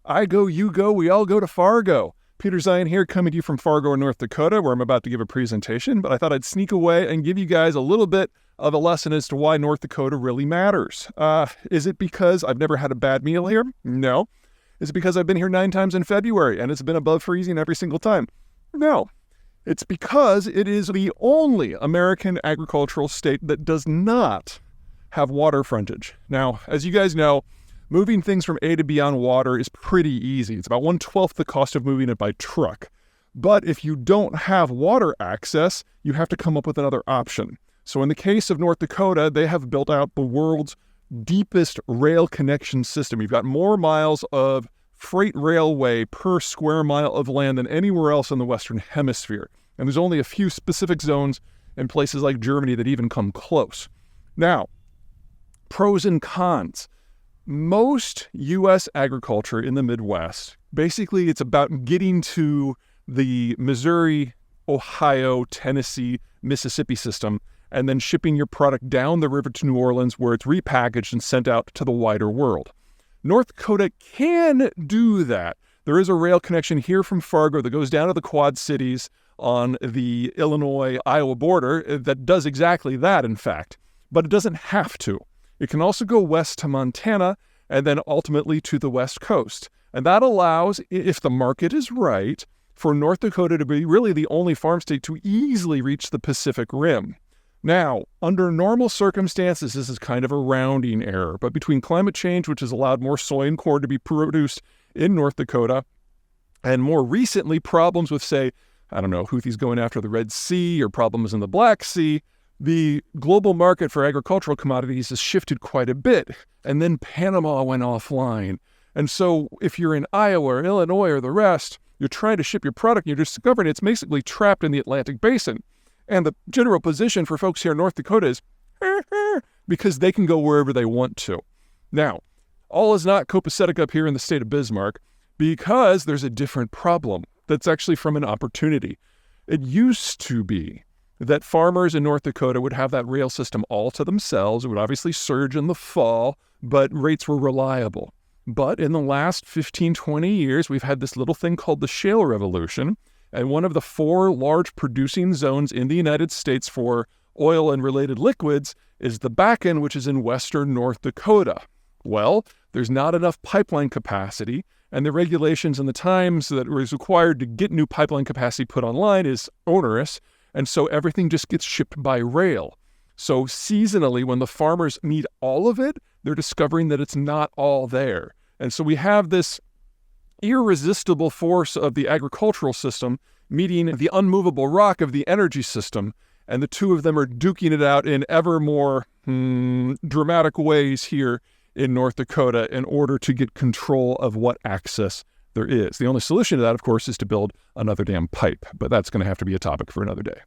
I go, you go, we all go to Fargo. Peter Zeihan here, coming to you from Fargo, North Dakota, where I'm about to give a presentation, but I thought I'd sneak away and give you guys a little bit of a lesson as to why North Dakota really matters. Is it because I've never had a bad meal here? No. Is it because I've been here 9 times in February and it's been above freezing every single time? No. It's because it is the only American agricultural state that does not have water frontage. Now, as you guys know, moving things from A to B on water is pretty easy. It's about 1/12 the cost of moving it by truck. But if you don't have water access, you have to come up with another option. So in the case of North Dakota, they have built out the world's deepest rail connection system. You've got more miles of freight railway per square mile of land than anywhere else in the Western Hemisphere. And there's only a few specific zones in places like Germany that even come close. Now, pros and cons. Most U.S. agriculture in the Midwest, basically it's about getting to the Missouri, Ohio, Tennessee, Mississippi system, and then shipping your product down the river to New Orleans where it's repackaged and sent out to the wider world. North Dakota can do that. There is a rail connection here from Fargo that goes down to the Quad Cities on the Illinois-Iowa border that does exactly that, in fact, but it doesn't have to. It can also go west to Montana and then ultimately to the West Coast. And that allows, if the market is right, for North Dakota to be really the only farm state to easily reach the Pacific Rim. Now, under normal circumstances, this is kind of a rounding error, but between climate change, which has allowed more soy and corn to be produced in North Dakota, and more recently problems with, say, Houthis going after the Red Sea or problems in the Black Sea, the global market for agricultural commodities has shifted quite a bit, and then Panama went offline. And so if you're in Iowa or Illinois or the rest, you're trying to ship your product and you're discovering it's basically trapped in the Atlantic Basin. And the general position for folks here in North Dakota is because they can go wherever they want to. Now, all is not copacetic up here in the state of Bismarck because there's a different problem that's actually from an opportunity. It used to be that farmers in North Dakota would have that rail system all to themselves. It would obviously surge in the fall, but rates were reliable. But in the last 15, 20 years, we've had this little thing called the shale revolution, and one of the 4 large producing zones in the United States for oil and related liquids is the Bakken, which is in western North Dakota. Well, there's not enough pipeline capacity, and the regulations and the times that is required to get new pipeline capacity put online is onerous. And so everything just gets shipped by rail. So seasonally, when the farmers need all of it, they're discovering that it's not all there. And so we have this irresistible force of the agricultural system meeting the unmovable rock of the energy system. And the two of them are duking it out in ever more dramatic ways here in North Dakota in order to get control of what access there is. The only solution to that, of course, is to build another damn pipe, but that's going to have to be a topic for another day.